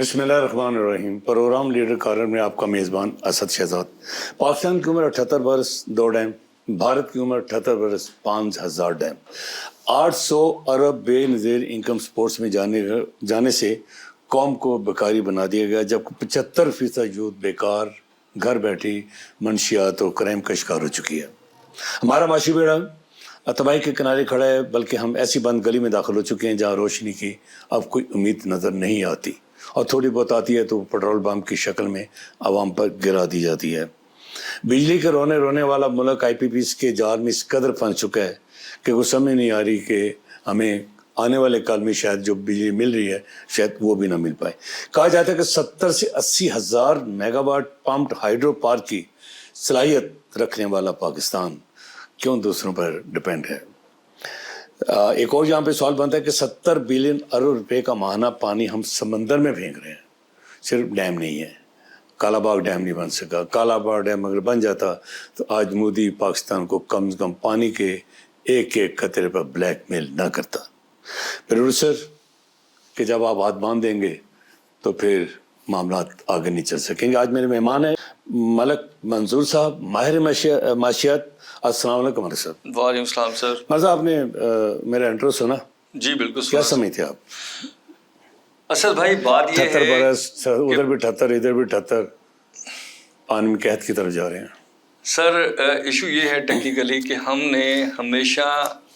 بسم اللہ الرحمن الرحیم. پروگرام لیڈر کارنر میں آپ کا میزبان اسد شہزاد. پاکستان کی عمر 78 برس 2 ڈیم، بھارت کی عمر 78 برس 5000 ڈیم. 800 ارب بے نظیر انکم سپورٹس میں جانے سے قوم کو بیکاری بنا دیا گیا، جبکہ 75% یوتھ بیکار گھر بیٹھی منشیات اور کرائم کا شکار ہو چکی ہے. ہمارا معاشی بیڑا تباہی کے کنارے کھڑا ہے، بلکہ ہم ایسی بند گلی میں داخل ہو چکے ہیں جہاں روشنی کی اب کوئی امید نظر نہیں آتی، اور تھوڑی بہت آتی ہے تو پیٹرول بم کی شکل میں عوام پر گرا دی جاتی ہے. بجلی کے رونے والا ملک آئی پی پیز کے جال میں اس قدر پھنس چکا ہے کہ وہ سمجھ نہیں آ رہی کہ ہمیں آنے والے کال میں شاید جو بجلی مل رہی ہے شاید وہ بھی نہ مل پائے. کہا جاتا ہے کہ 70 سے 80 ہزار mega what pumped hydro park کی صلاحیت رکھنے والا پاکستان کیوں دوسروں پر ڈپینڈ ہے. ایک اور یہاں پہ سوال بنتا ہے کہ 70 بلین ارب روپے کا ماہانہ پانی ہم سمندر میں پھینک رہے ہیں. صرف ڈیم نہیں ہے، کالا باغ ڈیم نہیں بن سکا. کالا باغ ڈیم اگر بن جاتا تو آج مودی پاکستان کو کم از کم پانی کے ایک قطرے پر بلیک میل نہ کرتا. پروڈیوسر کہ جب آپ ہاتھ باندھ دیں گے تو پھر معاملات آگے نہیں چل سکیں گے. آج میرے مہمان ہیں ملک منظور صاحب، ماہر معاشیات. السلام علیکم ملک صاحب. وعلیکم السلام سر. ملک صاحب، آپ نے میرا انٹرو سنا؟ جی بالکل. کیا سمجھتے آپ؟ اسد بھائی بات یہ 78 ہے برس، ادھر بھی 78 ادھر بھی 78، پانی میں قحط کی طرف جا رہے ہیں. سر ایشو یہ ہے ٹیکنیکلی کہ ہم نے ہمیشہ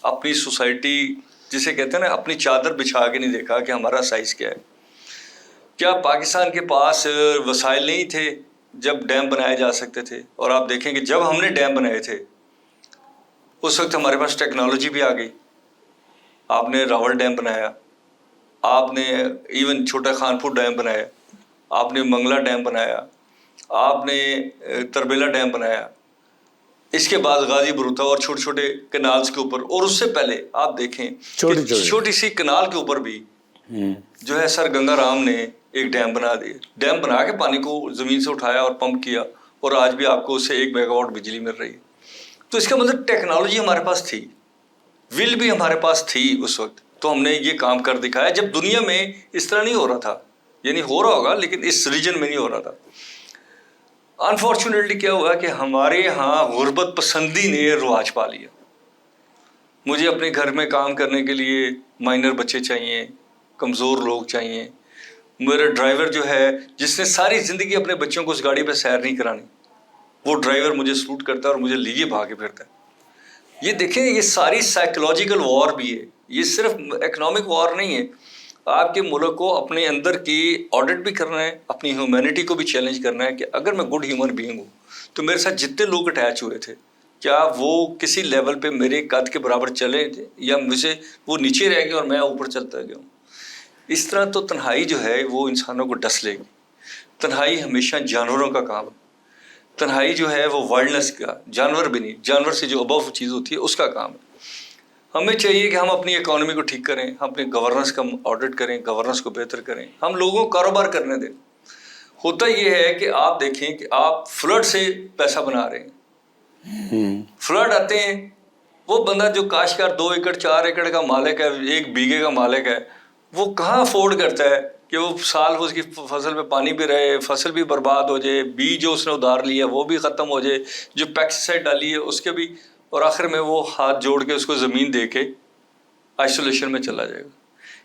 اپنی سوسائٹی جسے کہتے ہیں نا اپنی چادر بچھا کے نہیں دیکھا کہ ہمارا سائز کیا ہے. کیا پاکستان کے پاس وسائل نہیں تھے جب ڈیم بنائے جا سکتے تھے؟ اور آپ دیکھیں کہ جب ہم نے ڈیم بنائے تھے اس وقت ہمارے پاس ٹیکنالوجی بھی آ گئی. آپ نے راول ڈیم بنایا، آپ نے ایون چھوٹا خانپور ڈیم بنایا، آپ نے منگلا ڈیم بنایا، آپ نے تربیلا ڈیم بنایا. اس کے بعد غازی بروتا اور چھوٹے چھوٹے کنالز کے اوپر، اور اس سے پہلے آپ دیکھیں چھوٹی سی کنال کے اوپر بھی جو ہے سر گنگا رام نے ایک ڈیم بنا دیا. ڈیم بنا کے پانی کو زمین سے اٹھایا اور پمپ کیا، اور آج بھی آپ کو اس سے 1 میگا واٹ بجلی مل رہی ہے. تو اس کا مطلب ٹیکنالوجی ہمارے پاس تھی، ول بھی ہمارے پاس تھی اس وقت. تو ہم نے یہ کام کر دکھایا جب دنیا میں اس طرح نہیں ہو رہا تھا. یعنی ہو رہا ہوگا لیکن اس ریجن میں نہیں ہو رہا تھا. انفارچونیٹلی کیا ہوا کہ ہمارے ہاں غربت پسندی نے رواج پا لیا. مجھے اپنے گھر میں کام کرنے کے لیے مائنر بچے چاہیے، کمزور لوگ چاہیے. میرا ڈرائیور جو ہے جس نے ساری زندگی اپنے بچوں کو اس گاڑی پہ سیر نہیں کرانی، وہ ڈرائیور مجھے سلوٹ کرتا ہے اور مجھے لیے بھاگ کے پھرتا ہے. یہ دیکھیں یہ ساری سائیکولوجیکل وار بھی ہے، یہ صرف اکنامک وار نہیں ہے. آپ کے ملک کو اپنے اندر کی آڈٹ بھی کرنا ہے، اپنی ہیومینٹی کو بھی چیلنج کرنا ہے کہ اگر میں گڈ ہیومن بینگ ہوں تو میرے ساتھ جتنے لوگ اٹیچ ہوئے تھے کیا وہ کسی لیول پہ میرے قد کے برابر چلے تھے، یا مجھے وہ نیچے رہ گئے اور میں اوپر چلتا گیا ہوں. اس طرح تو تنہائی جو ہے وہ انسانوں کو ڈس لے گی. تنہائی ہمیشہ جانوروں کا کام ہے. تنہائی جو ہے وہ وائلڈنس کا، جانور بھی نہیں، جانور سے جو ابو چیز ہوتی ہے اس کا کام ہے. ہمیں چاہیے کہ ہم اپنی اکانومی کو ٹھیک کریں، ہم اپنی گورننس کا آڈٹ کریں، گورننس کو بہتر کریں، ہم لوگوں کو کاروبار کرنے دیں. ہوتا یہ ہے کہ آپ دیکھیں کہ آپ فلڈ سے پیسہ بنا رہے ہیں. فلڈ آتے ہیں، وہ بندہ جو کاشتکار 2 ایکڑ 4 ایکڑ کا مالک ہے، 1 بیگھے کا مالک ہے، وہ کہاں افورڈ کرتا ہے کہ وہ سال اس کی فصل پہ پانی بھی رہے، فصل بھی برباد ہو جائے، بیج جو اس نے ادھار لیا وہ بھی ختم ہو جائے، جو پیسٹیسائڈ ڈالی ہے اس کے بھی، اور آخر میں وہ ہاتھ جوڑ کے اس کو زمین دے کے آئسولیشن میں چلا جائے گا.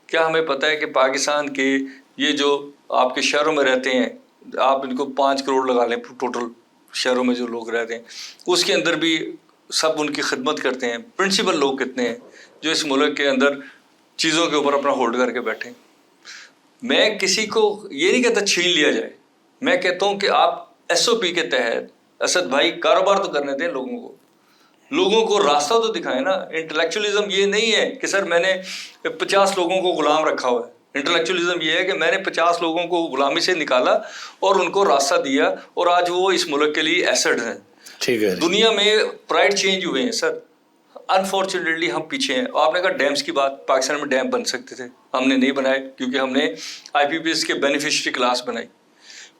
کیا ہمیں پتہ ہے کہ پاکستان کے یہ جو آپ کے شہروں میں رہتے ہیں، آپ ان کو 5 کروڑ لگا لیں ٹوٹل شہروں میں جو لوگ رہتے ہیں، اس کے اندر بھی سب ان کی خدمت کرتے ہیں. پرنسپل لوگ کتنے ہیں جو اس ملک کے اندر چیزوں کے اوپر اپنا ہولڈ کر کے بیٹھے. میں کسی کو یہ نہیں کہتا چھین لیا جائے، میں کہتا ہوں کہ آپ SOP کے تحت اسد بھائی کاروبار تو کرنے دیں، لوگوں کو راستہ تو دکھائیں نا. انٹلیکچولیزم یہ نہیں ہے کہ سر میں نے 50 لوگوں کو غلام رکھا ہوا ہے. انٹلیکچولیزم یہ ہے کہ میں نے 50 لوگوں کو غلامی سے نکالا اور ان کو راستہ دیا، اور آج وہ اس ملک کے لیے ایسڈ ہیں. ٹھیک ہے، دنیا میں پرائڈ چینج ہوئے ہیں سر. انفارچونیٹلی ہم پیچھے ہیں. آپ نے کہا ڈیمز کی بات، پاکستان میں ڈیم بن سکتے تھے، ہم نے نہیں بنائے کیونکہ ہم نے IPPS کے بینیفیشری کلاس بنائی.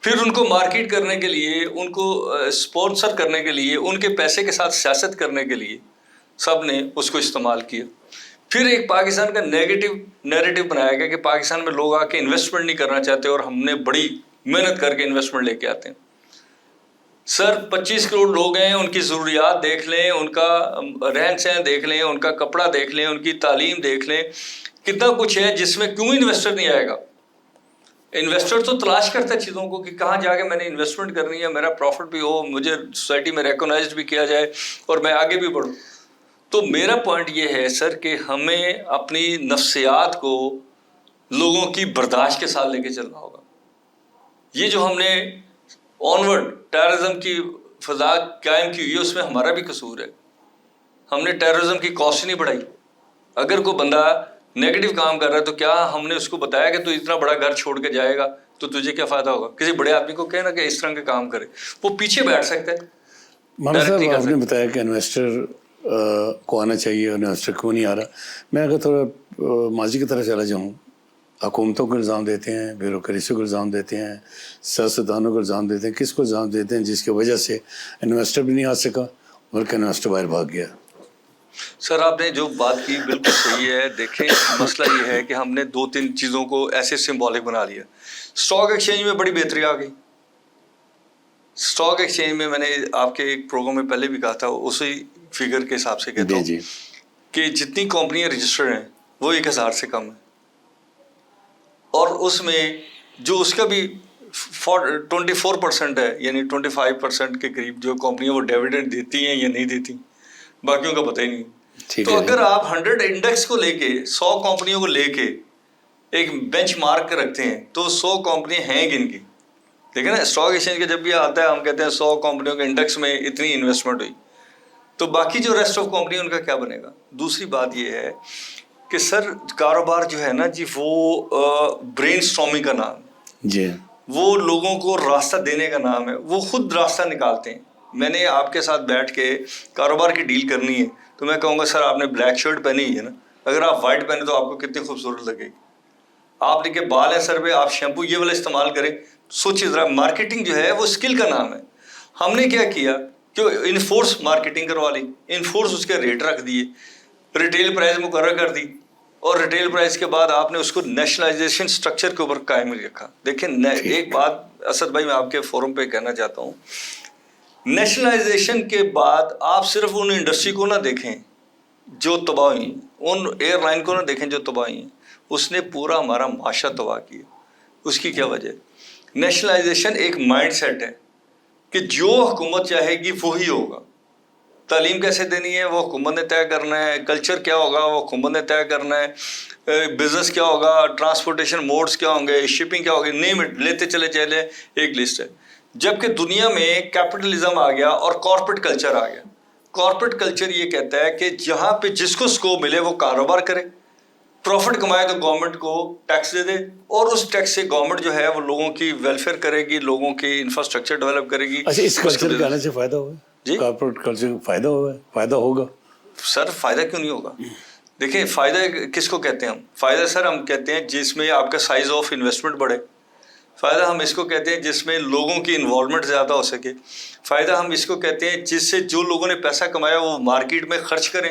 پھر ان کو مارکیٹ کرنے کے لیے، ان کو اسپانسر کرنے کے لیے، ان کے پیسے کے ساتھ سیاست کرنے کے لیے سب نے اس کو استعمال کیا. پھر ایک پاکستان کا نیگیٹو نیریٹو بنایا گیا کہ پاکستان میں لوگ آ کے انویسٹمنٹ نہیں کرنا چاہتے اور ہم نے بڑی محنت کر کے انویسٹمنٹ لے کے آتے ہیں. سر 25 کروڑ لوگ ہیں, ان کی ضروریات دیکھ لیں, ان کا رہن سہن دیکھ لیں, ان کا کپڑا دیکھ لیں, ان کی تعلیم دیکھ لیں, کتنا کچھ ہے جس میں کیوں انویسٹر نہیں آئے گا. انویسٹر تو تلاش کرتا ہے چیزوں کو کہ کہاں جا کے میں نے انویسٹمنٹ کرنی ہے, میرا پروفٹ بھی ہو, مجھے سوسائٹی میں ریکگنائزڈ بھی کیا جائے اور میں آگے بھی بڑھوں. تو میرا پوائنٹ یہ ہے سر کہ ہمیں اپنی نفسیات کو لوگوں کی برداشت کے ساتھ لے کے چلنا ہوگا. یہ جو ہم نے آنورڈ ٹیررزم کی فضا قائم کی ہوئی ہے اس میں ہمارا بھی قصور ہے. ہم نے ٹیررزم کی کاسٹ نہیں بڑھائی. اگر کوئی بندہ نیگیٹو کام کر رہا ہے تو کیا ہم نے اس کو بتایا کہ تو اتنا بڑا گھر چھوڑ کے جائے گا تو تجھے کیا فائدہ ہوگا؟ کسی بڑے آدمی کو کہنا کہ اس طرح کے کام کرے, وہ پیچھے بیٹھ سکتا ہے. مولانا صاحب آپ نے بتایا کہ انویسٹر کو آنا چاہیے, انویسٹر کیوں نہیں آ رہا. میں اگر تھوڑا ماضی کی طرح چلا جاؤں, حکومتوں کو الزام دیتے ہیں, بیوروکریسی کو الزام دیتے ہیں, سیاستدانوں کو الزام دیتے ہیں, کس کو الزام دیتے ہیں جس کی وجہ سے انویسٹر بھی نہیں آ سکا بلکہ انویسٹر باہر بھاگ گیا. سر آپ نے جو بات کی بالکل صحیح ہے. دیکھیں مسئلہ یہ ہے کہ ہم نے 2-3 چیزوں کو ایسے سمبولک بنا لیا. اسٹاک ایکسچینج میں بڑی بہتری آ گئی. اسٹاک ایکسچینج میں نے آپ کے ایک پروگرام میں پہلے بھی کہا تھا, اسی فگر کے حساب سے کہتا ہوں کہ جتنی کمپنیاں رجسٹرڈ ہیں وہ 1000 سے کم ہیں, اور اس میں جو اس کا بھی 24% ہے, یعنی 25% کے قریب جو کمپنیاں وہ ڈیویڈنڈ دیتی ہیں یا نہیں دیتی, باقیوں کا پتہ ہی نہیں. تو اگر آپ 100 انڈیکس کو لے کے 100 کمپنیوں کو لے کے ایک بینچ مارک رکھتے ہیں تو 100 کمپنیاں ہیں گن کی. دیکھیں نا, اسٹاک ایکسچینج کا جب بھی آتا ہے ہم کہتے ہیں 100 کمپنیوں کے انڈیکس میں اتنی انویسٹمنٹ ہوئی, تو باقی جو ریسٹ آف کمپنی ان کا کیا بنے گا. دوسری بات یہ ہے کہ سر کاروبار جو ہے نا جی وہ برین اسٹارمنگ کا نام ہے جی, وہ لوگوں کو راستہ دینے کا نام ہے, وہ خود راستہ نکالتے ہیں. میں نے آپ کے ساتھ بیٹھ کے کاروبار کی ڈیل کرنی ہے تو میں کہوں گا سر آپ نے بلیک شرٹ پہنی ہے نا, اگر آپ وائٹ پہنے تو آپ کو کتنی خوبصورت لگے گی. آپ نے کہ بال ہے سر پہ, آپ شیمپو یہ والا استعمال کریں. سوچیے ذرا, مارکیٹنگ جو ہے وہ اسکل کا نام ہے. ہم نے کیا کیا کہ انفورس مارکیٹنگ کروا لی, انفورس اس کے ریٹ رکھ دیے, ریٹیل پرائز مقرر کر دی, اور ریٹیل پرائز کے بعد آپ نے اس کو نیشنلائزیشن سٹرکچر کے اوپر قائم رکھا. دیکھیں ایک بات اسد بھائی میں آپ کے فورم پہ کہنا چاہتا ہوں, نیشنلائزیشن کے بعد آپ صرف ان انڈسٹری کو نہ دیکھیں جو تباہ ہوئی ہیں, ان ایئر لائن کو نہ دیکھیں جو تباہ ہوئی ہیں. اس نے پورا ہمارا معاشرہ تباہ کیا. اس کی کیا وجہ؟ نیشنلائزیشن ایک مائنڈ سیٹ ہے کہ جو حکومت چاہے گی وہی ہوگا. تعلیم کیسے دینی ہے وہ حکومت نے طے کرنا ہے, کلچر کیا ہوگا وہ حکومت نے طے کرنا ہے, بزنس کیا ہوگا, ٹرانسپورٹیشن موڈز کیا ہوں گے, شپنگ کیا ہوگی, نہیں لیتے چلے ایک لسٹ ہے. جبکہ دنیا میں کیپٹلزم آ گیا اور کارپوریٹ کلچر آ گیا. کارپوریٹ کلچر یہ کہتا ہے کہ جہاں پہ جس کو اسکوپ ملے وہ کاروبار کرے, پروفٹ کمائے تو گورنمنٹ کو ٹیکس دے دے, اور اس ٹیکس سے گورنمنٹ جو ہے وہ لوگوں کی ویلفیئر کرے گی, لوگوں کی انفراسٹرکچر ڈیولپ کرے گی. اچھا, اس کلچر کے آنے سے فائدہ ہوا جی, کارپوریٹ کلچر فائدہ ہوا ہے, فائدہ ہوگا سر. فائدہ کیوں نہیں ہوگا؟ دیکھیں فائدہ کس کو کہتے ہیں ہم؟ فائدہ سر ہم کہتے ہیں جس میں آپ کا سائز آف انویسٹمنٹ بڑھے. فائدہ ہم اس کو کہتے ہیں جس میں لوگوں کی انوالومنٹ زیادہ ہو سکے. فائدہ ہم اس کو کہتے ہیں جس سے جو لوگوں نے پیسہ کمایا وہ مارکیٹ میں خرچ کریں.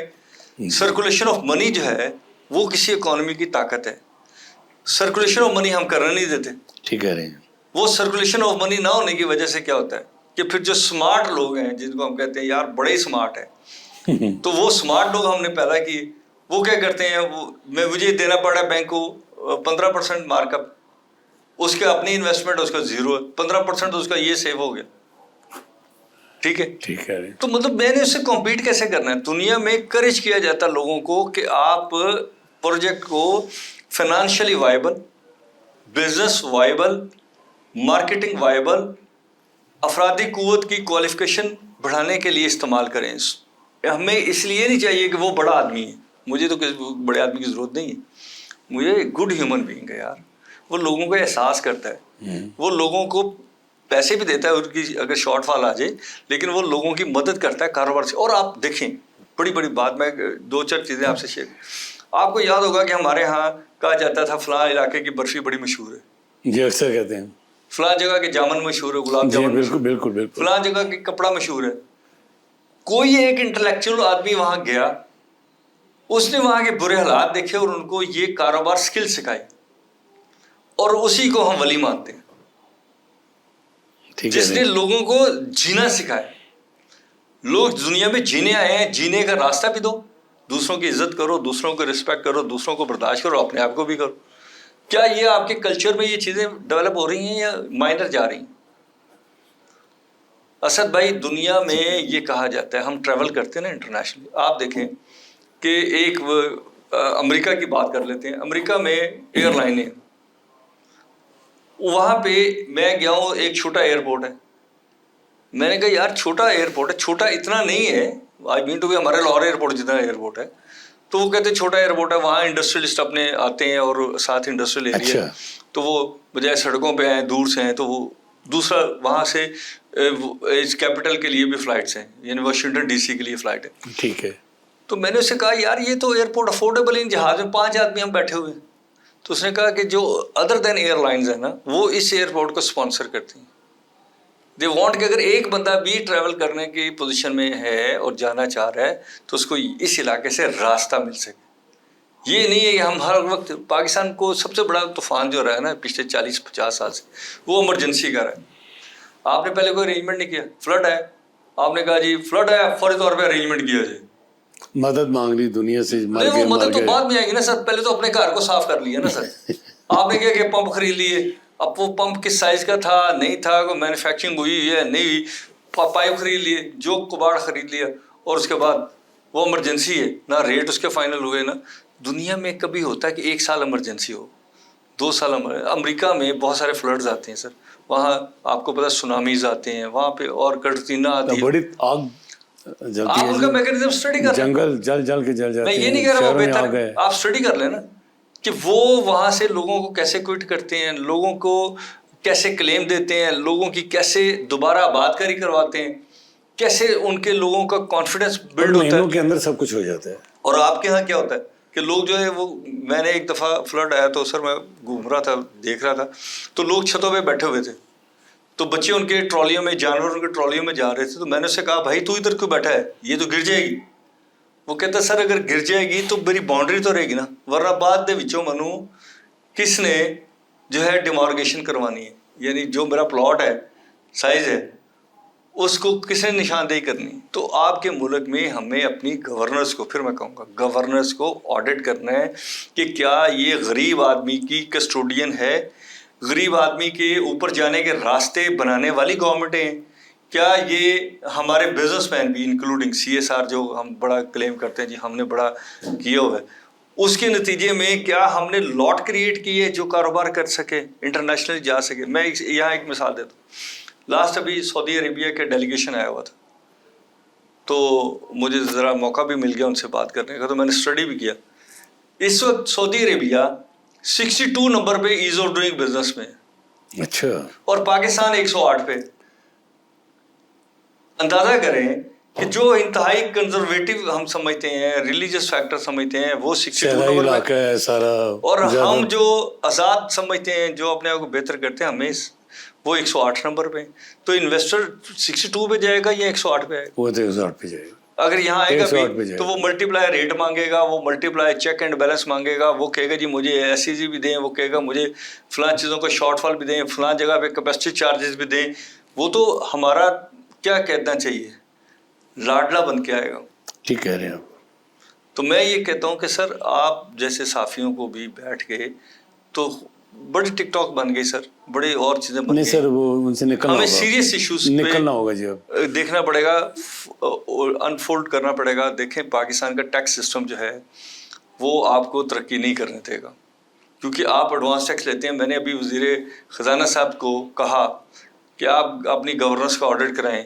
سرکولیشن آف منی جو ہے وہ کسی اکانومی کی طاقت ہے. سرکولیشن آف منی ہم کرنے نہیں دیتے. ٹھیک ہے رہے ہیں. وہ سرکولیشن آف منی نہ ہونے کی وجہ سے کیا ہوتا ہے کہ پھر جو سمارٹ لوگ ہیں جن کو ہم کہتے ہیں یار بڑے سمارٹ ہیں, تو وہ سمارٹ لوگ ہم نے پیدا کیے. وہ کیا کرتے ہیں, مجھے دینا پڑا بینک کو 15% مارک اپ, اس کے اپنی انویسٹمنٹ اس کا 0 ہے, 15% اس کا یہ سیو ہو گیا. ٹھیک ہے, ٹھیک ہے. تو مطلب میں نے اس سے کمپیٹ کیسے کرنا ہے؟ دنیا میں انکریج کیا جاتا ہے لوگوں کو کہ آپ پروجیکٹ کو financially viable, business viable, marketing viable, افرادی قوت کی کوالیفیکیشن بڑھانے کے لیے استعمال کریں. ہمیں اس لیے نہیں چاہیے کہ وہ بڑا آدمی ہے, مجھے تو کسی بڑے آدمی کی ضرورت نہیں ہے. مجھے گڈ ہیومن بینگ ہے یار, وہ لوگوں کو احساس کرتا ہے, وہ لوگوں کو پیسے بھی دیتا ہے ان کی اگر شارٹ فال آ جائے, لیکن وہ لوگوں کی مدد کرتا ہے کاروبار سے. اور آپ دیکھیں بڑی بڑی بات, میں 2-4 چیزیں آپ سے شیئر. آپ کو یاد ہوگا کہ ہمارے ہاں کہا جاتا تھا فلاں علاقے کی برفی بڑی مشہور ہے. جی اکثر کہتے ہیں. فلاں جگہ کے جامن مشہور ہے, گلاب جامن بالکل بالکل بالکل. فلاں جگہ کے کپڑا مشہور ہے. کوئی ایک انٹلیکچوئل آدمی وہاں گیا, اس نے وہاں کے برے حالات دیکھے اور ان کو یہ کاروبار سکل سکھائی اور اسی کو ہم ولی مانتے ہیں جس نے لوگوں کو جینا سکھایا. لوگ دنیا میں جینے آئے ہیں, جینے کا راستہ بھی دو, دوسروں کی عزت کرو, دوسروں کو رسپیکٹ کرو, دوسروں کو برداشت کرو, اپنے آپ کو بھی کرو. کیا یہ آپ کے کلچر میں یہ چیزیں ڈیولپ ہو رہی ہیں یا مائنر جا رہی ہیں؟ اسد بھائی, دنیا میں یہ کہا جاتا ہے, ہم ٹریول کرتے ہیں نا انٹرنیشنلی, آپ دیکھیں کہ ایک امریکہ کی بات کر لیتے ہیں. امریکہ میں ایئر لائنیں, وہاں پہ میں گیا ہوں, ایک چھوٹا ایئرپورٹ ہے. میں نے کہا یار چھوٹا ایئرپورٹ ہے, چھوٹا اتنا نہیں ہے, آئی مین ٹو بھی ہمارے لاہور ایئرپورٹ جتنا ایئرپورٹ ہے. تو وہ کہتے ہیں چھوٹا ایئرپورٹ ہے, وہاں انڈسٹریلسٹ اپنے آتے ہیں اور ساتھ انڈسٹریل ایریا, تو وہ بجائے سڑکوں پہ ہیں, دور سے ہیں, تو وہ دوسرا وہاں سے کیپٹل کے لیے بھی فلائٹس ہیں, یعنی واشنگٹن ڈی سی کے لیے فلائٹ ہے. ٹھیک ہے. تو میں نے اس سے کہا یار یہ تو ایئرپورٹ افورڈیبل ہے, جہاز میں 5 آدمی ہم بیٹھے ہوئے ہیں. تو اس نے کہا کہ جو ادر دین ایئر لائنز ہیں نا, وہ اس ایئرپورٹ کو اسپانسر کرتی ہیں. دے وانٹ کہ اگر ایک بندہ بھی ٹریول کرنے کی پوزیشن میں ہے اور جانا چاہ رہا ہے تو اس کو اس علاقے سے راستہ مل سکے. یہ نہیں ہے کہ ہم ہر وقت, پاکستان کو سب سے بڑا طوفان جو رہا ہے نا پچھلے 40-50 سال سے, وہ ایمرجنسی کا رہا ہے. آپ نے پہلے کوئی ارینجمنٹ نہیں کیا, فلڈ ہے, آپ نے کہا جی فلڈ ہے, فوری طور پہ ارینجمنٹ کیا جائے, مدد مانگ لی دنیا سے. نہیں وہ مدد تو بعد میں آئے گی نا سر, پہلے تو اپنے گھر کو صاف کر لیا نا سر. آپ نے کیا کہ پمپ خرید لیے, اب وہ پمپ کس سائز کا تھا, نہیں تھا, کوئی مینوفیکچرنگ ہوئی ہے نہیں ہوئی, پائپ خرید لیے, جو کباڑ خرید لیا, اور اس کے بعد وہ ایمرجنسی ہے, نہ ریٹ اس کے فائنل ہوئے. نا دنیا میں کبھی ہوتا ہے کہ 1 سال ایمرجنسی ہو, 2 سال. امریکہ میں بہت سارے فلڈز آتے ہیں سر, وہاں آپ کو پتا سونامیز آتے ہیں وہاں پہ, اور کٹرینا آتی ہے, بڑی آگ جلتی آپ ان کا میکینزم اسٹڈی کر لیں. جنگل جل جل کے جل جاتے ہیں. میں یہ نہیں کہہ رہا وہ بہتر, آپ اسٹڈی کر لیں نا کہ وہ وہاں سے لوگوں کو کیسے کوئٹ کرتے ہیں, لوگوں کو کیسے کلیم دیتے ہیں, لوگوں کی کیسے دوبارہ آباد کاری کرواتے ہیں, کیسے ان کے لوگوں کا کانفیڈنس بلڈ ہوتا ہے. مہینوں کے اندر سب کچھ ہو جاتا ہے. اور آپ کے ہاں کیا ہوتا ہے کہ لوگ جو ہے وہ, میں نے ایک دفعہ فلڈ آیا تو سر میں گھوم رہا تھا, دیکھ رہا تھا, تو لوگ چھتوں پہ بیٹھے ہوئے تھے, تو بچے ان کے ٹرالیوں میں, جانور ان کے ٹرالیوں میں جا رہے تھے. تو میں نے اس سے کہا بھائی تو ادھر کیوں بیٹھا ہے, یہ تو گر جائے گی. وہ کہتا سر اگر گر جائے گی تو میری باؤنڈری تو رہے گی نا, ورنہ بعد دے وچوں منو کس نے جو ہے ڈیمارکیشن کروانی ہے, یعنی جو میرا پلاٹ ہے سائز ہے اس کو کس نے نشاندہی کرنی. تو آپ کے ملک میں ہمیں اپنی گورننس کو, پھر میں کہوں گا گورننس کو آڈٹ کرنا ہے کہ کیا یہ غریب آدمی کی کسٹوڈین ہے, غریب آدمی کے اوپر جانے کے راستے بنانے والی گورنمنٹیں ہیں, کیا یہ ہمارے بزنس مین بھی انکلوڈنگ CSR جو ہم بڑا کلیم کرتے ہیں جی ہم نے بڑا کیا ہوا ہے, اس کے نتیجے میں کیا ہم نے لاٹ کریٹ کی ہے جو کاروبار کر سکے, انٹرنیشنل جا سکے. میں یہاں ایک مثال دیتا ہوں. لاسٹ ابھی سعودی عربیہ کے ڈیلیگیشن آیا ہوا تھا, تو مجھے ذرا موقع بھی مل گیا ان سے بات کرنے کا, تو میں نے اسٹڈی بھی کیا. اس وقت سعودی عربیہ 62 نمبر پہ ایز آف ڈوئنگ بزنس میں, اچھا, اور پاکستان 108 پہ. اندازہ کریں کہ جو انتہائی کنزرویٹو ہم سمجھتے ہیں, ریلیجس فیکٹر سمجھتے ہیں, وہ 62 نمبر پہ ہے سارا, اور ہم جو آزاد سمجھتے ہیں, جو اپنے آپ کو بہتر کرتے ہیں, ہمیں وہ 108 نمبر پہ. تو انویسٹر 62 پہ جائے گا یا 108 پہ آئے گا؟ وہ تو 108 پہ جائے گا. اگر یہاں آئے گا بھی تو وہ ملٹی پلائی ریٹ مانگے گا, وہ multi ply check and balance مانگے گا, وہ کہے گا جی مجھے SCG بھی دیں, وہ کہے گا مجھے فلاں چیزوں کا شارٹ فال بھی دیں, فلاں جگہ پہ کیپیسٹی چارجز بھی دیں. وہ تو ہمارا کیا کہنا چاہیے, لاڈلا بن کے آئے گا. ٹھیک کہہ رہے ہیں آپ. تو میں یہ کہتا ہوں کہ سر آپ جیسے صحافیوں کو بھی بیٹھ کے, تو بڑی ٹک ٹاک بن گئی سر, بڑی اور چیزیں بن گئی. نہیں سر, وہ ان سے نکلنا ہوگا, ہمیں سیریس ایشوز نکلنا ہوگا جی, اب دیکھنا پڑے گا, انفولڈ کرنا پڑے گا. دیکھیں پاکستان کا ٹیکس سسٹم جو ہے وہ آپ کو ترقی نہیں کرنے دے گا, کیونکہ آپ ایڈوانس ٹیکس لیتے ہیں. میں نے ابھی وزیر خزانہ صاحب کو کہا کہ آپ اپنی گورننس کا آڈٹ کرائیں,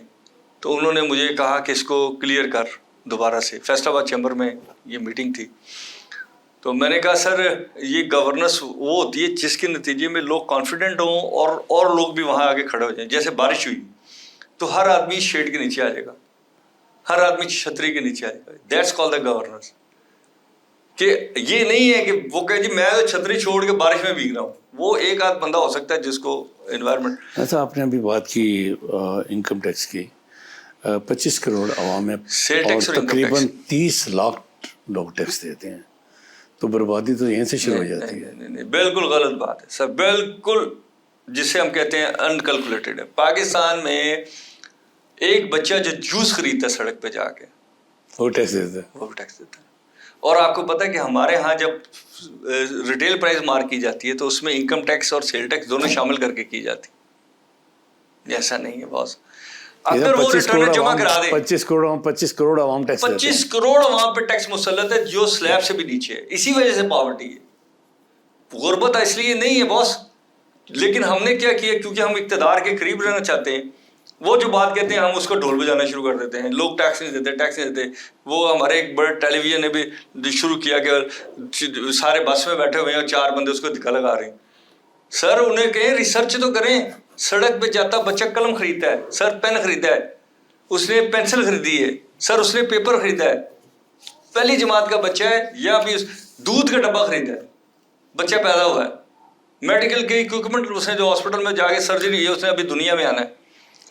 تو انہوں نے مجھے کہا کہ اس کو کلیئر کر دوبارہ سے. فیصل آباد چیمبر میں یہ میٹنگ تھی, تو میں نے کہا سر یہ گورننس وہ ہوتی ہے جس کے نتیجے میں لوگ کانفیڈنٹ ہوں اور لوگ بھی وہاں آگے کھڑے ہو جائیں. جیسے بارش ہوئی تو ہر آدمی شیڈ کے نیچے آ جائے گا, ہر آدمی چھتری کے نیچے آئے گا. That's call the governance. کہ یہ نہیں ہے کہ وہ کہ جی میں تو چھتری چھوڑ کے بارش میں بھیگ رہا ہوں. وہ ایک آدھ بندہ ہو سکتا ہے جس کو انوائرمنٹ. ایسا آپ نے ابھی بات کی انکم ٹیکس کی, 25 کروڑ عوام ہے اور تقریباً 30 لاکھ لوگ ٹیکس دیتے ہیں, تو بربادی تو یہیں سے شروع ہو جاتی ہے. نہیں, بالکل غلط بات ہے سر, بالکل جسے ہم کہتے ہیں انکیلکولیٹڈ ہے. پاکستان میں ایک بچہ جو جوس خریدتا ہے سڑک پہ جا کے وہ ٹیکس دیتا ہے. وہ بھی ٹیکس دیتا ہے. اور آپ کو پتہ ہے کہ ہمارے ہاں جب ریٹیل پرائز مارک کی جاتی ہے تو اس میں انکم ٹیکس اور سیل ٹیکس دونوں شامل کر کے کی جاتی ہے. ایسا نہیں ہے باس, اگر وہ ریٹرن جمع کرا دے 25 کروڑ عوام ٹیکس دیتے ہیں. 25 کروڑ وہاں پہ ٹیکس مسلط ہے جو سلیب سے بھی نیچے ہے. اسی وجہ سے پاورٹی ہے. غربت اس لیے نہیں ہے باس, لیکن ہم نے کیا کیا, کیونکہ ہم اقتدار کے قریب رہنا چاہتے ہیں, وہ جو بات کہتے ہیں ہم اس کو ڈھول بجانا شروع کر دیتے ہیں. لوگ ٹیکس نہیں دیتے, ٹیکس نہیں دیتے. وہ ہمارے ایک بڑے ٹیلی ویژن نے بھی شروع کیا کہ سارے بس میں بیٹھے ہوئے ہیں اور 4 بندے اس کو دھکا لگا رہے ہیں. سر انہیں کہیں ریسرچ تو کریں. سڑک پہ جاتا بچہ قلم خریدتا ہے, سر پین خریدا ہے, اس نے پینسل خریدی ہے, سر اس نے پیپر خریدا ہے. پہلی جماعت کا بچہ ہے یا ابھی دودھ کا ڈبہ خریدا ہے, بچہ پیدا ہوا ہے. میڈیکل کے اکوپمنٹ اس نے جو ہاسپٹل میں جا کے سرجری کی ہے, اس نے ابھی دنیا میں آنا ہے,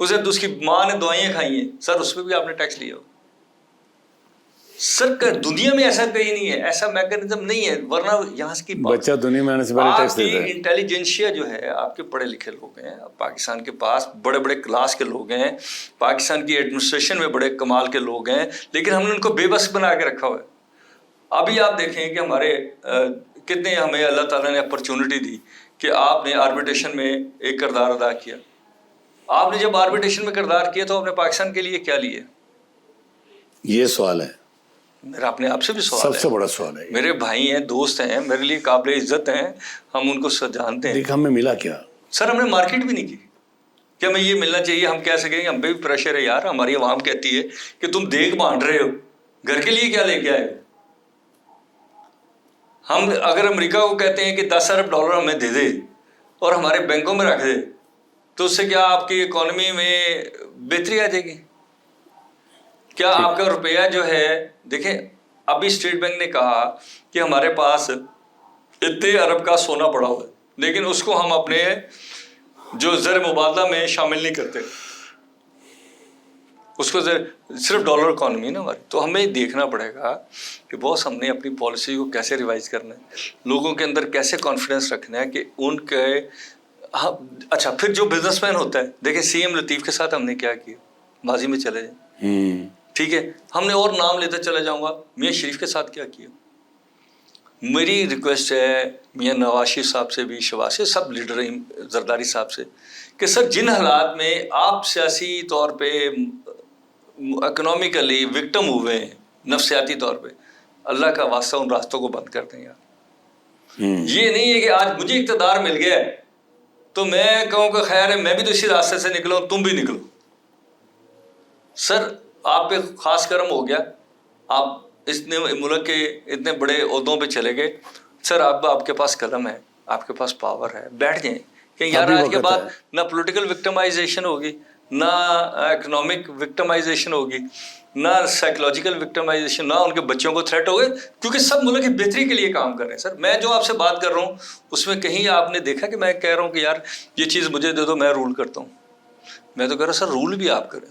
اسے اس کی ماں نے دوائیں کھائی ہیں, سر اس پہ بھی آپ نے ٹیکس لیا ہو. سر دنیا میں ایسا کہیں نہیں ہے, ایسا میکانزم نہیں ہے, ورنہ یہاں سے کی بچہ دنیا میں آنے سے پہلے ٹیکس آپ کی دیتا ہے. انٹیلیجنشیا جو ہے, آپ کے پڑھے لکھے لوگ ہیں پاکستان کے پاس, بڑے بڑے کلاس کے لوگ ہیں پاکستان کی ایڈمنسٹریشن میں, بڑے کمال کے لوگ ہیں, لیکن ہم نے ان کو بے بس بنا کے رکھا ہوا ہے. ابھی آپ دیکھیں کہ ہمارے کتنے ہمیں اللہ تعالیٰ نے اپرچونٹی دی کہ آپ نے آربیٹریشن میں ایک کردار ادا کیا. آپ نے جب آربیٹریشن میں کردار کیا تو آپ نے پاکستان کے لیے کیا لیے؟ یہ سوال ہے میرا اپنے آپ سے بھی سوال سب ہے. سے بڑا سوال ہے. میرے بھائی ہیں, دوست ہیں, میرے لیے قابل عزت ہیں, ہم ان کو جانتے ہیں. دیکھ ہمیں ملا کیا سر ہم نے مارکیٹ بھی نہیں کی کہ ہمیں یہ ملنا چاہیے. ہم کہہ سکیں گے, ہم پہ بھی پریشر ہے یار, ہماری عوام کہتی ہے کہ تم دیکھ بانٹ رہے ہو, گھر کے لیے کیا لے کے آئے. ہم اگر امریکہ کو کہتے ہیں کہ 10 ارب ڈالر ہمیں دے دے اور ہمارے بینکوں میں رکھ دے, تو اس سے کیا آپ کی اکانومی میں بہتری آ جائے گی؟ کیا آپ کا روپیہ جو ہے, دیکھیں ابھی اسٹیٹ بینک نے کہا کہ ہمارے پاس اتنے ارب کا سونا پڑا ہوا ہے, لیکن اس کو ہم اپنے جو زر مبادلہ میں شامل نہیں کرتے, اس کو صرف ڈالر اکانومی ہے نا ہماری. تو ہمیں دیکھنا پڑے گا کہ باس ہم نے اپنی پالیسی کو کیسے ریوائز کرنا ہے, لوگوں کے اندر کیسے کانفیڈنس رکھنا ہے کہ ان کے. اچھا پھر جو بزنس مین ہوتا ہے, دیکھیں سی ایم لطیف کے ساتھ ہم نے کیا کیا, ماضی میں چلے جائیں, ٹھیک ہے, ہم نے اور نام لیتا چلا جاؤں گا, میاں شریف کے ساتھ کیا کیا. میری ریکویسٹ ہے میاں نواز شریف صاحب سے بھی, شہباز سے, سب لیڈر زرداری صاحب سے, کہ سر جن حالات میں آپ سیاسی طور پہ اکنامیکلی وکٹم ہوئے ہیں, نفسیاتی طور پہ, اللہ کا واسطہ ان راستوں کو بند کر دیں یار. یہ نہیں ہے کہ آج مجھے اقتدار مل گیا ہے تو میں کہوں کہ خیر ہے میں بھی تو اسی راستے سے نکلوں, تم بھی نکلو. سر آپ پہ خاص کرم ہو گیا, آپ اتنے ملک کے اتنے بڑے عہدوں پہ چلے گئے. سر آپ کے پاس قلم ہے, آپ کے پاس پاور ہے, بیٹھ جائیں کہ یار آج کے بعد نہ پولیٹیکل وکٹمائزیشن ہوگی, نہ اکنامک وکٹمائزیشن ہوگی, نہ سائیکولوجیکل وکٹمائزیشن, نہ ان کے بچوں کو تھریٹ ہوگئے, کیونکہ سب ملک کی بہتری کے لیے کام کر رہے ہیں. سر میں جو آپ سے بات کر رہا ہوں اس میں کہیں آپ نے دیکھا کہ میں کہہ رہا ہوں کہ یار یہ چیز مجھے دے دو میں رول کرتا ہوں. میں تو کہہ رہا ہوں سر رول بھی آپ کریں,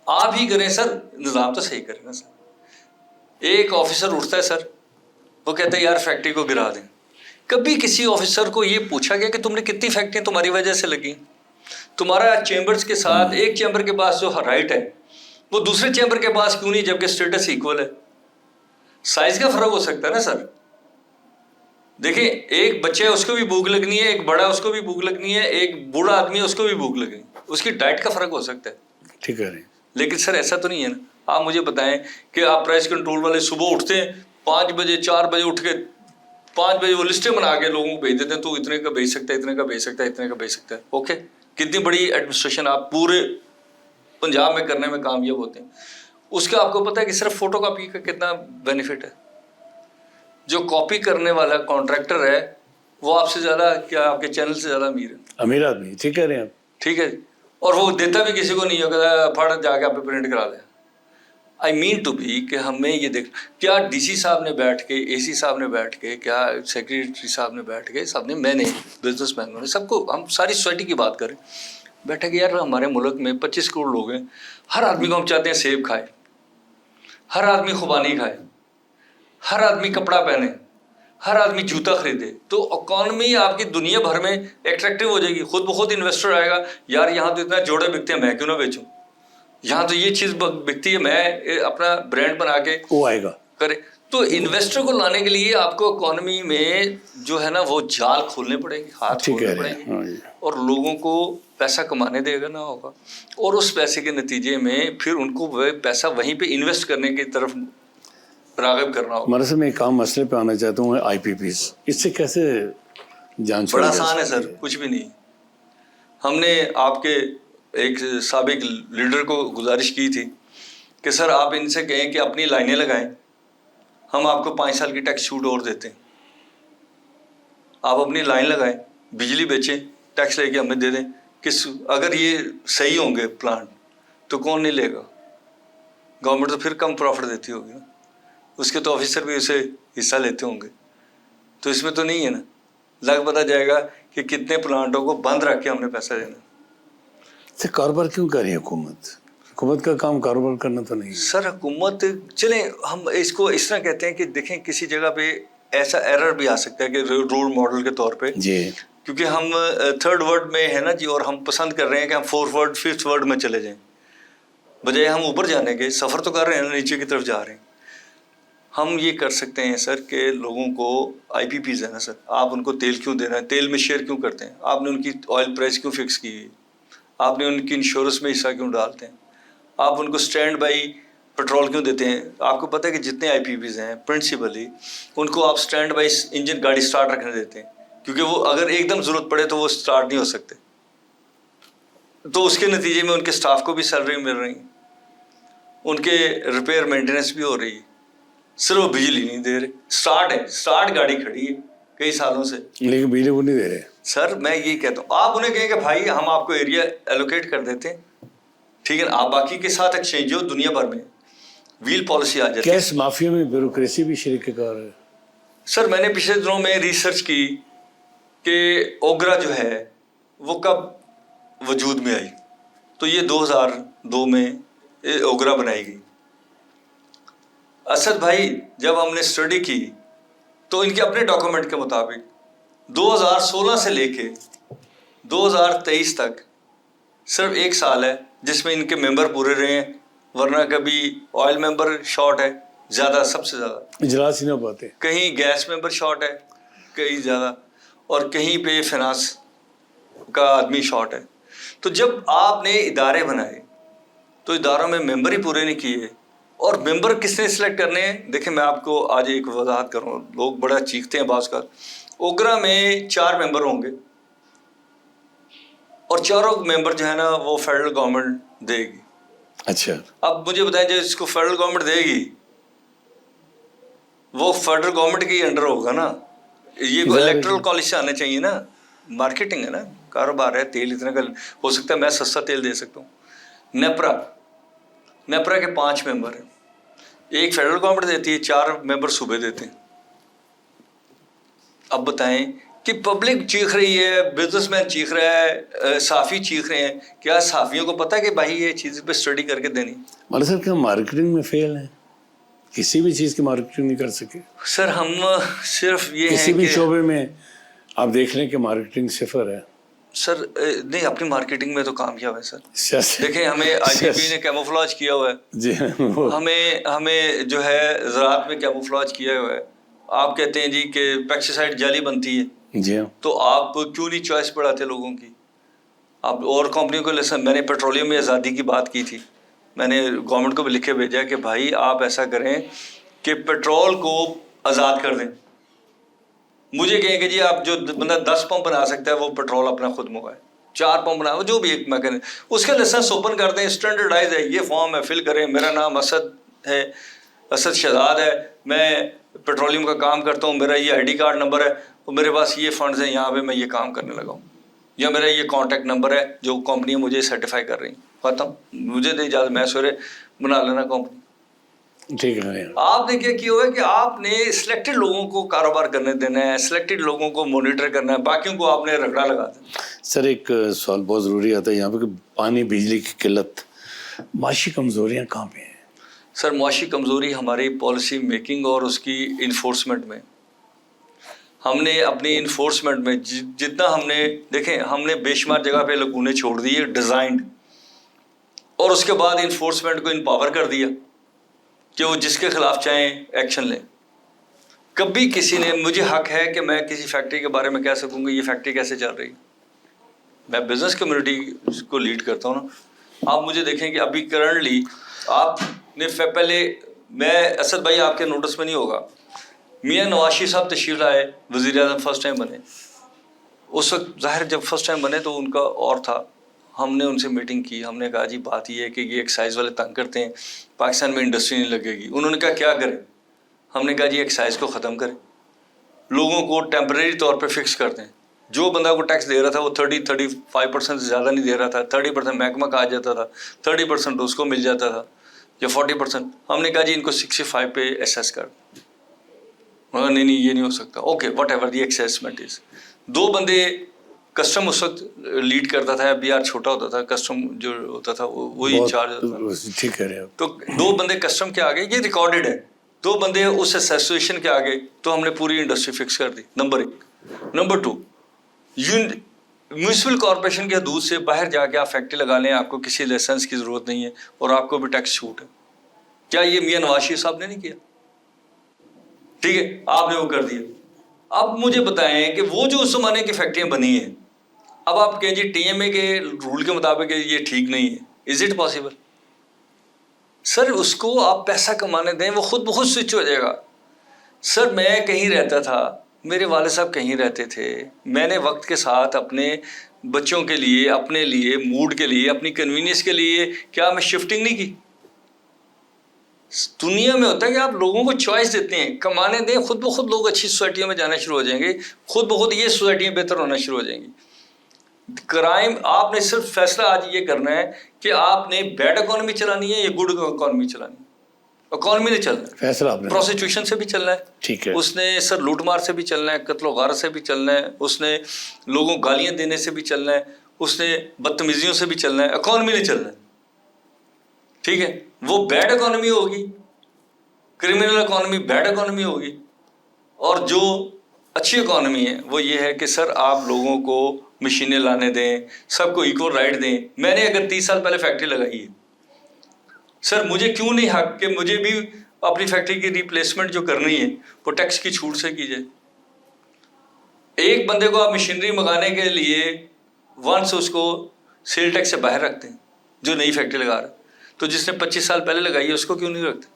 آپ ہی کریں سر, نظام تو صحیح کریں نا سر. ایک آفیسر اٹھتا ہے سر, وہ کہتا ہے یار فیکٹری کو گرا دیں. کبھی کسی آفیسر کو یہ پوچھا گیا کہ تم نے کتنی فیکٹریاں تمہاری وجہ سے لگی؟ تمہارا چیمبرز کے ساتھ ایک چیمبر کے پاس جو رائٹ ہے وہ دوسرے چیمبر کے پاس کیوں نہیں, جبکہ اسٹیٹس ایکول ہے؟ سائز کا فرق ہو سکتا ہے نا سر. دیکھیں ایک بچہ ہے اس کو بھی بھوک لگنی ہے, ایک بڑا اس کو بھی بھوک لگنی ہے, ایک بوڑھا آدمی ہے اس کو بھی بھوک لگنی ہے, اس کی ڈائٹ کا فرق ہو سکتا ہے. ٹھیک ہے, لیکن سر ایسا تو نہیں ہے نا. آپ مجھے بتائیں کہ آپ پرائس کنٹرول والے صبح اٹھتے ہیں 5 بجے 4 بجے اٹھ کے 5 بجے وہ لسٹیں بنا کے لوگوں کو بھیج دیتے ہیں, تو اتنے کا بھیج سکتا ہے, اتنے کا بھیج سکتا ہے, اتنے کا بھیج سکتا ہے. اوکے, کتنی بڑی ایڈمنسٹریشن آپ پورے پنجاب میں کرنے میں کامیاب ہوتے ہیں. اس کا آپ کو پتہ ہے کہ صرف فوٹو کاپی کا کتنا بینیفٹ ہے. جو کاپی کرنے والا کانٹریکٹر ہے وہ آپ سے زیادہ, کیا آپ کے چینل سے زیادہ امیر ہے, امیر آدمی, ٹھیک کہہ رہے ہیں آپ, ٹھیک ہے, اور وہ دیتا بھی کسی کو نہیں ہوگا, پھڑ جا کے آپ پہ پرنٹ کرا دیں. آئی مین ٹو بی کہ ہمیں یہ دیکھ, کیا ڈی سی صاحب نے بیٹھ کے, اے سی صاحب نے بیٹھ کے, کیا سیکریٹری صاحب نے بیٹھ کے, سب نے, میں نے, بزنس مینوں نے, سب کو, ہم ساری سوسائٹی کی بات کریں, بیٹھا کہ یار ہمارے ملک میں 25 کروڑ لوگ ہیں, ہر آدمی کو ہم چاہتے ہیں سیب کھائے, ہر آدمی خوبانی کھائے, ہر آدمی کپڑا پہنے, ہر آدمی جوتا خریدے, تو اکانومی آپ کی دنیا بھر میں ایٹریکٹیو ہو جائے گی. خود بخود انویسٹر آئے گا, یار یہاں تو اتنا جوڑے بکتے ہیں, میں کیوں نہ بیچوں, یہاں تو یہ چیز بکتی ہے, میں اپنا برانڈ بنا کے وہ آئے گا کرے. تو انویسٹر کو لانے کے لیے آپ کو اکانومی میں جو ہے نا وہ جال کھولنے پڑے گی, ہاتھ کھولنے پڑیں گے, اور لوگوں کو پیسہ کمانے دے گا نہ ہوگا, اور اس پیسے کے نتیجے میں پھر ان کو وہ پیسہ وہیں پہ انویسٹ کرنے کی طرف راغب کرنا ہوگا. ہمارے سے میں ایک عام مسئلے پہ آنا چاہتا ہوں, آئی پی پیز, اس سے کیسے جان چھوڑی بڑا جا آسان ہے سکتی سر, کچھ بھی نہیں. ہم نے آپ کے ایک سابق لیڈر کو گزارش کی تھی کہ سر آپ ان سے کہیں کہ اپنی لائنیں لگائیں, ہم آپ کو 5 سال کی ٹیکس چھوٹ اور دیتے ہیں. آپ اپنی لائن لگائیں, بجلی بیچیں, ٹیکس لے کے ہمیں دے دیں. اگر یہ صحیح ہوں گے پلانٹ تو کون نہیں لے گا, گورنمنٹ تو پھر کم پروفٹ دیتی ہوگی نا, اس کے تو آفیسر بھی اسے حصہ لیتے ہوں گے. تو اس میں تو نہیں ہے نا, لگ پتہ جائے گا کہ کتنے پلانٹوں کو بند رکھ کے ہم نے پیسہ دینا. سے کاروبار کیوں کر رہی ہے حکومت؟ حکومت کا کام کاروبار کرنا تو نہیں ہے. سر حکومت, چلیں ہم اس کو اس طرح کہتے ہیں کہ دیکھیں کسی جگہ پہ ایسا ایرر بھی آ سکتا ہے کہ رول ماڈل کے طور پہ, جی, کیونکہ ہم 3rd ورڈ میں ہے نا جی, اور ہم پسند کر رہے ہیں کہ ہم 4th ورڈ 5th ورڈ میں چلے جائیں, بجائے ہم اوپر جانے کے. سفر تو کر رہے ہیں, نیچے کی طرف جا رہے ہیں. ہم یہ کر سکتے ہیں سر کہ لوگوں کو آئی پی پیز ہے نا سر, آپ ان کو تیل کیوں دینا ہے, تیل میں شیئر کیوں کرتے ہیں, آپ نے ان کی آئل پرائس کیوں فکس کی ہے, آپ نے ان کی انشورنس میں حصہ کیوں ڈالتے ہیں, آپ ان کو اسٹینڈ بائی پیٹرول کیوں دیتے ہیں. آپ کو پتہ ہے کہ جتنے آئی پی پیز ہیں پرنسپلی ان کو آپ اسٹینڈ بائی انجن گاڑی اسٹارٹ رکھنے دیتے ہیں, کیونکہ وہ اگر ایک دم ضرورت پڑے تو وہ اسٹارٹ نہیں ہو سکتے. تو اس کے نتیجے میں ان کے اسٹاف کو بھی سیلری مل رہی ہیں, ان کے ریپیئر مینٹیننس بھی ہو رہی ہے, صرف وہ بجلی نہیں دے رہے. اسٹارٹ ہے, اسٹارٹ گاڑی کھڑی ہے کئی سالوں سے, لیکن بجلی وہ نہیں دے رہے. سر میں یہی کہتا ہوں, آپ انہیں کہیں کہ بھائی ہم آپ کو ایریا ایلوکیٹ کر دیتے ہیں, ٹھیک ہے نا, آپ باقی کے ساتھ ایکسچینج ہو دنیا بھر میں, ویل پالیسی آ جاتی ہے. گیس مافیا میں بیوروکریسی بھی شریک کار ہے. سر میں نے پچھلے دنوں میں ریسرچ کی کہ اوگرا جو ہے وہ کب وجود میں آئی, تو یہ 2002 میں اوگرا بنائی گئی. اسد بھائی جب ہم نے اسٹڈی کی تو ان کے اپنے ڈاکومنٹ کے مطابق 2016 سے لے کے 2023 تک صرف 1 سال ہے جس میں ان کے ممبر پورے رہے ہیں, ورنہ کبھی آئل ممبر شارٹ ہے زیادہ, سب سے زیادہ اجلاس ہی نہ پاتے, کہیں گیس ممبر شارٹ ہے کہیں زیادہ, اور کہیں پہ فنانس کا آدمی شارٹ ہے. تو جب آپ نے ادارے بنائے تو اداروں میں ممبر ہی پورے نہیں کیے, اور ممبر کس نے سلیکٹ کرنے ہیں. دیکھیں میں آپ کو آج ایک وضاحت کروں, لوگ بڑا چیختے ہیں بعض کا. اوگرا میں 4 ممبر ہوں گے اور چاروں ممبر جو ہے نا وہ فیڈرل گورنمنٹ دے گی. اچھا, اب مجھے بتائیں جو اس کو فیڈرل گورنمنٹ دے گی وہ فیڈرل گورنمنٹ کے انڈر ہوگا نا, یہ الیکٹرل کالج سے آنے چاہیے نا, مارکیٹنگ ہے نا, کاروبار ہے, تیل اتنا کا ہو سکتا ہے میں سستا تیل دے سکتا ہوں. نیپرا کے 5 ممبر ہیں, ایک فیڈرل گورنمنٹ دیتی ہے, 4 ممبر صوبے دیتے ہیں. اب بتائیں کہ پبلک چیخ رہی ہے, بزنس مین چیخ رہا ہے, صحافی چیخ رہے ہیں, کیا صحافیوں کو پتہ ہے کہ بھائی یہ چیز پہ اسٹڈی کر کے دینی. مطلب سر کیا مارکیٹنگ میں فیل ہے, کسی بھی چیز کی مارکیٹنگ نہیں کر سکے. سر ہم صرف یہ ہیں کسی بھی کہ شعبے میں آپ دیکھ لیں کہ مارکیٹنگ صفر ہے. سر نہیں, اپنی مارکیٹنگ میں تو کامیاب ہے سر. سیاست دیکھیں ہمیں آئی پی پی نے کیموفلاج کیا ہوا ہے, جی ہمیں جو ہے زراعت میں کیموفلاج کیا ہوا ہے. آپ کہتے ہیں جی کہ پیسٹیسائڈ جالی بنتی ہے, جی ہاں, تو آپ کیوں نہیں چوائس بڑھاتے لوگوں کی. آپ اور کمپنیوں کو لیسن, میں نے پیٹرولیم میں آزادی کی بات کی تھی, میں نے گورنمنٹ کو بھی لکھ کے بھیجا کہ بھائی آپ ایسا کریں کہ پیٹرول کو آزاد کر دیں. مجھے کہیں کہ جی آپ جو بندہ 10 پمپ بنا سکتا ہے وہ پیٹرول اپنا خود منگائے, 4 پمپ بنا, جو بھی ایک میں کہنے اس کا لائسنس اوپن کر دیں, اسٹینڈرڈائز ہے, یہ فارم ہے, فل کریں, میرا نام اسد ہے, اسد شہزاد ہے, میں پیٹرولیم کا کام کرتا ہوں, میرا یہ آئی ڈی کارڈ نمبر ہے, اور میرے پاس یہ فنڈز ہیں, یہاں پہ میں یہ کام کرنے لگا ہوں, یا میرا یہ کانٹیکٹ نمبر ہے جو کمپنی مجھے سرٹیفائی کر رہی ہیں, ختم, مجھے دے اجازت, میں سورے بنا لینا کمپنی. ٹھیک ہے. آپ نے کیا ہوا ہے کہ آپ نے سلیکٹڈ لوگوں کو کاروبار کرنے دینا ہے, سلیکٹڈ لوگوں کو مانیٹر کرنا ہے, باقیوں کو آپ نے رگڑا لگا دینا. سر ایک سوال بہت ضروری آتا ہے یہاں پہ کہ پانی بجلی کی قلت, معاشی کمزوریاں کہاں پہ ہیں؟ سر معاشی کمزوری ہماری پالیسی میکنگ اور اس کی انفورسمنٹ میں. ہم نے اپنی انفورسمنٹ میں جتنا ہم نے دیکھیں ہم نے بے شمار جگہ پہ لگونے چھوڑ دیے ڈیزائنڈ, اور اس کے بعد انفورسمنٹ کو امپاور کر دیا کہ وہ جس کے خلاف چاہیں ایکشن لیں. کبھی کسی نے مجھے حق ہے کہ میں کسی فیکٹری کے بارے میں کہہ سکوں گی یہ فیکٹری کیسے چل رہی ہے. میں بزنس کمیونٹی کو لیڈ کرتا ہوں نا. آپ مجھے دیکھیں کہ ابھی کرنٹلی آپ نے پہلے میں اسد بھائی آپ کے نوٹس میں نہیں ہوگا, میاں نواز شریف صاحب تشریف لائے, وزیر اعظم فرسٹ ٹائم بنے. اس وقت ظاہر جب فرسٹ ٹائم بنے تو ان کا اور تھا. ہم نے ان سے میٹنگ کی, ہم نے کہا جی بات یہ ہے کہ یہ ایکسائز والے تنگ کرتے ہیں, پاکستان میں انڈسٹری نہیں لگے گی. انہوں نے کہا کیا کریں؟ ہم نے کہا جی ایکسائز کو ختم کریں, لوگوں کو ٹیمپریری طور پہ فکس کر دیں. جو بندہ کو ٹیکس دے رہا تھا وہ 35% سے زیادہ نہیں دے رہا تھا. 30% محکمہ کہا جاتا تھا, 30% اس کو مل جاتا تھا یا 40%. ہم نے کہا جی ان کو 65 پہ ایسیس کر. نہیں یہ نہیں ہو سکتا. اوکے واٹ ایور دی ایکسیسمنٹ از. 2 بندے کسٹم اس وقت لیڈ کرتا تھا, بی آر چھوٹا ہوتا تھا, کسٹم جو ہوتا تھا وہی انچارج ہوتا تھا. ٹھیک ہے تو 2 بندے کسٹم کے آگے, یہ ریکارڈڈ ہے, 2 بندے اس ایسوسیشن کے آگے, تو ہم نے پوری انڈسٹری فکس کر دی. نمبر 1. نمبر 2, میونسپل کارپوریشن کے حدود سے باہر جا کے آپ فیکٹری لگا لیں, آپ کو کسی لائسنس کی ضرورت نہیں ہے اور آپ کو بھی ٹیکس چھوٹ ہے. کیا یہ میاں نواز شریف صاحب نے نہیں کیا؟ ٹھیک ہے, آپ نے وہ کر دیا. اب مجھے بتائیں کہ وہ جو اس زمانے کی فیکٹریاں بنی ہیں, اب آپ کہیں جی ٹی ایم اے کے رول کے مطابق یہ ٹھیک نہیں ہے. Is it possible? سر اس کو آپ پیسہ کمانے دیں, وہ خود بخود سوئچ ہو جائے گا. سر میں کہیں رہتا تھا, میرے والد صاحب کہیں رہتے تھے, میں نے وقت کے ساتھ اپنے بچوں کے لیے, اپنے لیے, موڈ کے لیے, اپنی کنوینئنس کے لیے کیا میں شفٹنگ نہیں کی؟ دنیا میں ہوتا ہے کہ آپ لوگوں کو چوائس دیتے ہیں, کمانے دیں, خود بخود لوگ اچھی سوسائٹیوں میں جانا شروع ہو جائیں گے, خود بخود یہ سوسائٹیاں بہتر ہونا شروع ہو جائیں گی. کرائم آپ نے صرف فیصلہ آج یہ کرنا ہے کہ آپ نے بیڈ اکانومی چلانی ہے یا گڈ اکانومی چلانی ہے. اکانومی نے چلنا ہے, فیصلہ آپ نے پروسٹیوشن سے بھی چلنا ہے, ٹھیک ہے, اس نے سر لوٹ مار سے بھی چلنا ہے, قتل و غارت سے بھی چلنا ہے, اس نے لوگوں گالیاں دینے سے بھی چلنا ہے, اس نے بدتمیزیوں سے بھی چلنا ہے. اکانومی نے چلنا ہے. ٹھیک ہے, وہ بیڈ اکانومی ہوگی, کرمنل اکانومی بیڈ اکانومی ہوگی. اور جو اچھی اکانومی ہے وہ یہ ہے کہ سر آپ لوگوں کو مشینیں لانے دیں, سب کو ایکول رائٹ دیں. میں نے اگر 30 سال پہلے فیکٹری لگائی ہے, سر مجھے کیوں نہیں حق کہ مجھے بھی اپنی فیکٹری کی ریپلیسمنٹ جو کرنی ہے وہ ٹیکس کی چھوٹ سے کی جائے. ایک بندے کو آپ مشینری منگانے کے لیے ونس اس کو سیل ٹیکس سے باہر رکھتے ہیں جو نئی فیکٹری لگا رہا ہے, تو جس نے 25 سال پہلے لگائی ہے اس کو کیوں نہیں رکھتے؟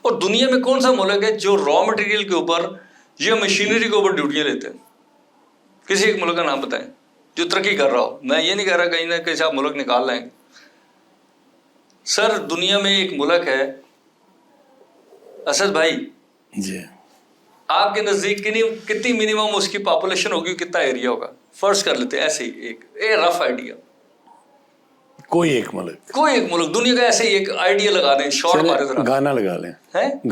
اور دنیا میں کون سا ملک ہے جو را مٹیریل کے اوپر یا مشینری کے اوپر ڈیوٹیاں لیتے ہیں؟ کسی ایک ملک کا نام بتائیں جو ترقی کر رہا ہو. میں یہ نہیں کہہ رہا کہیں نہ کہیں سے آپ ملک نکال لائیں گے. سر دنیا میں ایک ملک ہے اسد بھائی, جی آپ کے نزدیک کتنی منیمم اس کی پاپولیشن ہوگی, کتنا ایریا ہوگا؟ فرض کر لیتے ہیں ایسے ہی ایک رف آئیڈیا, کوئی ایک ملک دنیا کا ایسے ہی ایک آئیڈیا لگا دیں, شارٹ مارے ذرا. گانا لگا لیں,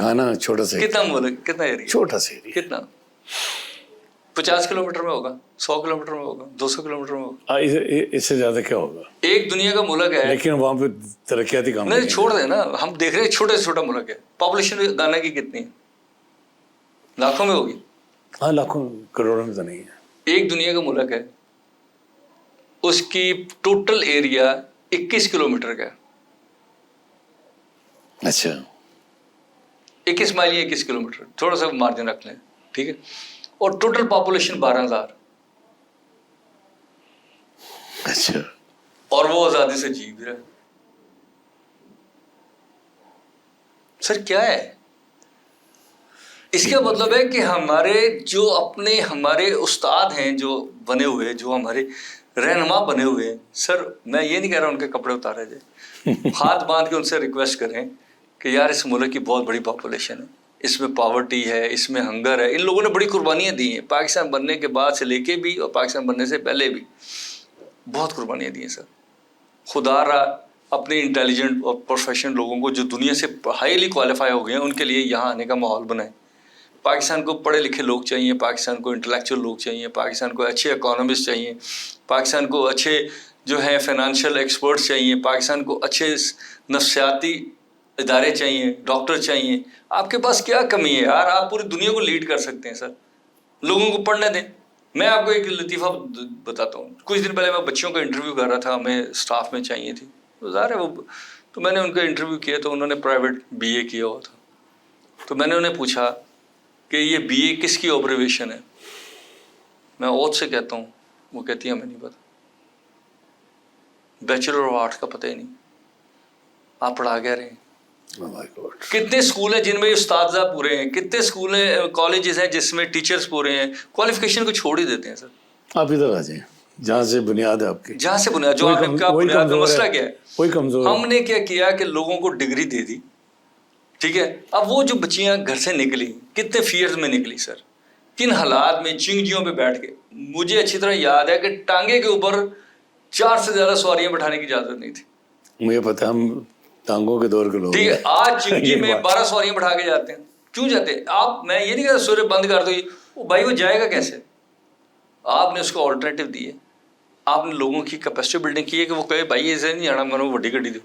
گانا چھوٹا سا, کتنا ملک, کتنا ایریا, چھوٹا سا ایریا, کتنا 50 کلومیٹر میں ہوگا, 100 کلومیٹر میں ہوگا, 200 کلومیٹر میں ہوگا. اس سے زیادہ کیا ہوگا؟ ایک دنیا کا ملک ہے, لیکن وہاں پہ ترقیاتی کام نہیں چھوڑ دیں نا, ہم دیکھ رہے ہیں چھوٹے سے چھوٹا ملک ہے. پاپولیشن گانا کی کتنی ہے؟ لاکھوں میں ہوگی. ہاں لاکھوں کروڑوں میں تو نہیں ہے. ایک دنیا کا ملک ہے, اس کی ٹوٹل ایریا 21 کلومیٹر کا ہے. اچھا 21 مائل یا 21 کلومیٹر, تھوڑا سا مارجن رکھ لیں, ٹھیک ہے. اور ٹوٹل پاپولیشن 12,000. اچھا, اور وہ آزادی سے جی بھی رہا. سر کیا ہے اس کا مطلب؟ ہے کہ ہمارے استاد ہیں جو بنے ہوئے, جو ہمارے رہنما بنے ہوئے ہیں. سر میں یہ نہیں کہہ رہا ان کے کپڑے اتارے جائے, ہاتھ باندھ کے ان سے ریکویسٹ کریں کہ یار اس ملک کی بہت بڑی پاپولیشن ہے, اس میں پاورٹی ہے, اس میں ہنگر ہے. ان لوگوں نے بڑی قربانیاں دی ہیں, پاکستان بننے کے بعد سے لے کے بھی اور پاکستان بننے سے پہلے بھی بہت قربانیاں دی ہیں. سر خدا را اپنے انٹیلیجنٹ اور پروفیشنل لوگوں کو جو دنیا سے ہائیلی کوالیفائی ہو گئے ہیں ان کے لیے یہاں آنے کا ماحول بنائیں. پاکستان کو پڑھے لکھے لوگ چاہیے, پاکستان کو انٹلیکچوئل لوگ چاہیے, پاکستان کو اچھے اکانومسٹ چاہیے, پاکستان کو اچھے جو ہیں فائنانشیل ایکسپرٹس چاہیے, پاکستان کو اچھے نفسیاتی ادارے چاہیے, ڈاکٹر چاہیے. آپ کے پاس کیا کمی ہے یار؟ آپ پوری دنیا کو لیڈ کر سکتے ہیں سر. لوگوں کو پڑھنے دیں. میں آپ کو ایک لطیفہ بتاتا ہوں. کچھ دن پہلے میں بچوں کا انٹرویو کر رہا تھا, ہمیں اسٹاف میں چاہیے تھی, ظاہر ہے وہ, تو میں نے ان کا انٹرویو کیا تو انہوں نے پرائیویٹ بی اے کیا ہوا تھا. تو میں نے انہیں پوچھا کہ یہ بی اے کس کی آبزرویشن ہے؟ میں اوت سے کہتا ہوں, وہ کہتی ہے ہمیں نہیں پتا. بیچلر آف آرٹس کا پتہ ہی نہیں. آپ پڑھا کیا رہے ہیں؟ Oh my God. کتنے اسکول ہیں جن میں اساتذہ پورے ہیں, کتنے اسکول ہیں, کالجز ہیں جس میں ٹیچرز پورے ہیں, کوالیفیکیشن کو چھوڑ ہی دیتے ہیں سر. آپ ادھر آ جائیں جہاں سے بنیاد ہے آپ کی. جہاں سے بنیاد, جو آپ نے کہا وہی بنیاد میں کمزور مسئلہ ہے, کیا ہے؟ وہی کمزور ہم نے کیا کیا کہ لوگوں کو ڈگری دے دی, ٹھیک ہے. اب وہ جو بچیاں گھر سے نکلی, کتنے فیئرز میں نکلی سر, کن حالات میں, چنگجیوں پہ بیٹھ کے. مجھے اچھی طرح یاد ہے کہ ٹانگے کے اوپر 4 سے زیادہ سواریاں بٹھانے کی اجازت نہیں تھی. مجھے پتا, ہم ٹانگوں کے دور کے لوگ ٹھیک ہیں. ہے, آج چنگجی یہ میں بات. 12 سواریاں بٹھا کے جاتے ہیں. کیوں جاتے ہیں آپ؟ میں یہ نہیں کہتا سورج بند کر دو, وہ بھائی وہ جائے گا کیسے؟ آپ نے اس کو آلٹرنیٹیو دی ہے. آپ نے لوگوں کی کیپیسٹی بلڈنگ کی ہے کہ وہ کہے بھائی ایسے نہیں جانا, میں بڑی گڈی دو.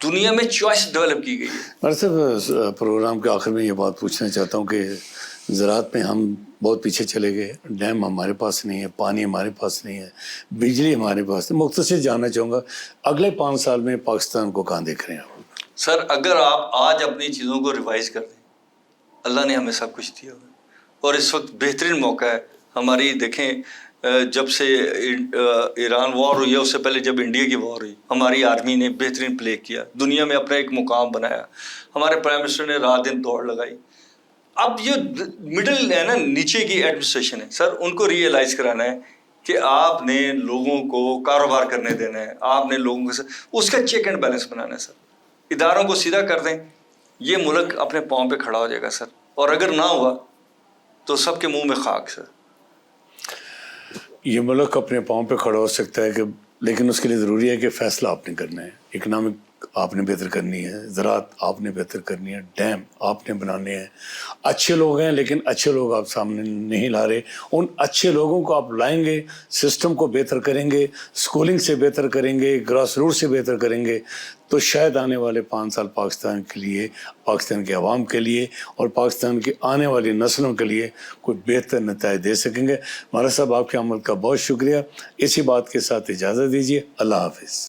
دنیا میں چوائس ڈیولپ کی گئی ہے. میں صرف پروگرام کے آخر میں یہ بات پوچھنا چاہتا ہوں کہ زراعت میں ہم بہت پیچھے چلے گئے. ڈیم ہمارے پاس نہیں ہے, پانی ہمارے پاس نہیں ہے, بجلی ہمارے پاس نہیں. مختصر جاننا چاہوں گا اگلے 5 سال میں پاکستان کو کہاں دیکھ رہے ہیں آپ؟ سر اگر آپ آج اپنی چیزوں کو ریوائز کر دیں, اللہ نے ہمیں سب کچھ دیا ہوا ہے اور اس وقت بہترین موقع ہے ہماری. دیکھیں جب سے ایران وار ہوئی ہے, اس سے پہلے جب انڈیا کی وار ہوئی, ہماری آرمی نے بہترین پلے کیا, دنیا میں اپنا ایک مقام بنایا. ہمارے پرائم منسٹر نے رات دن دوڑ لگائی. اب یہ مڈل ہے نا, نیچے کی ایڈمنسٹریشن ہے سر, ان کو ریئلائز کرانا ہے کہ آپ نے لوگوں کو کاروبار کرنے دینا ہے, آپ نے لوگوں کے ساتھ اس کا چیک اینڈ بیلنس بنانا ہے سر. اداروں کو سیدھا کر دیں, یہ ملک اپنے پاؤں پہ کھڑا ہو جائے گا سر. اور اگر نہ ہوا تو سب کے منہ میں خاک سر. یہ ملک اپنے پاؤں پہ کھڑا ہو سکتا ہے کہ, لیکن اس کے لیے ضروری ہے کہ فیصلہ آپ نے کرنا ہے. اکنامک آپ نے بہتر کرنی ہے, زراعت آپ نے بہتر کرنی ہے, ڈیم آپ نے بنانے ہیں. اچھے لوگ ہیں لیکن اچھے لوگ آپ سامنے نہیں لا رہے. ان اچھے لوگوں کو آپ لائیں گے, سسٹم کو بہتر کریں گے, اسکولنگ سے بہتر کریں گے, گراس روٹ سے بہتر کریں گے, تو شاید آنے والے 5 سال پاکستان کے لیے, پاکستان کے عوام کے لیے اور پاکستان کی آنے والی نسلوں کے لیے کوئی بہتر نتائج دے سکیں گے. مہاراج صاحب آپ کے عمل کا بہت شکریہ. اسی بات کے ساتھ اجازت دیجیے. اللہ حافظ.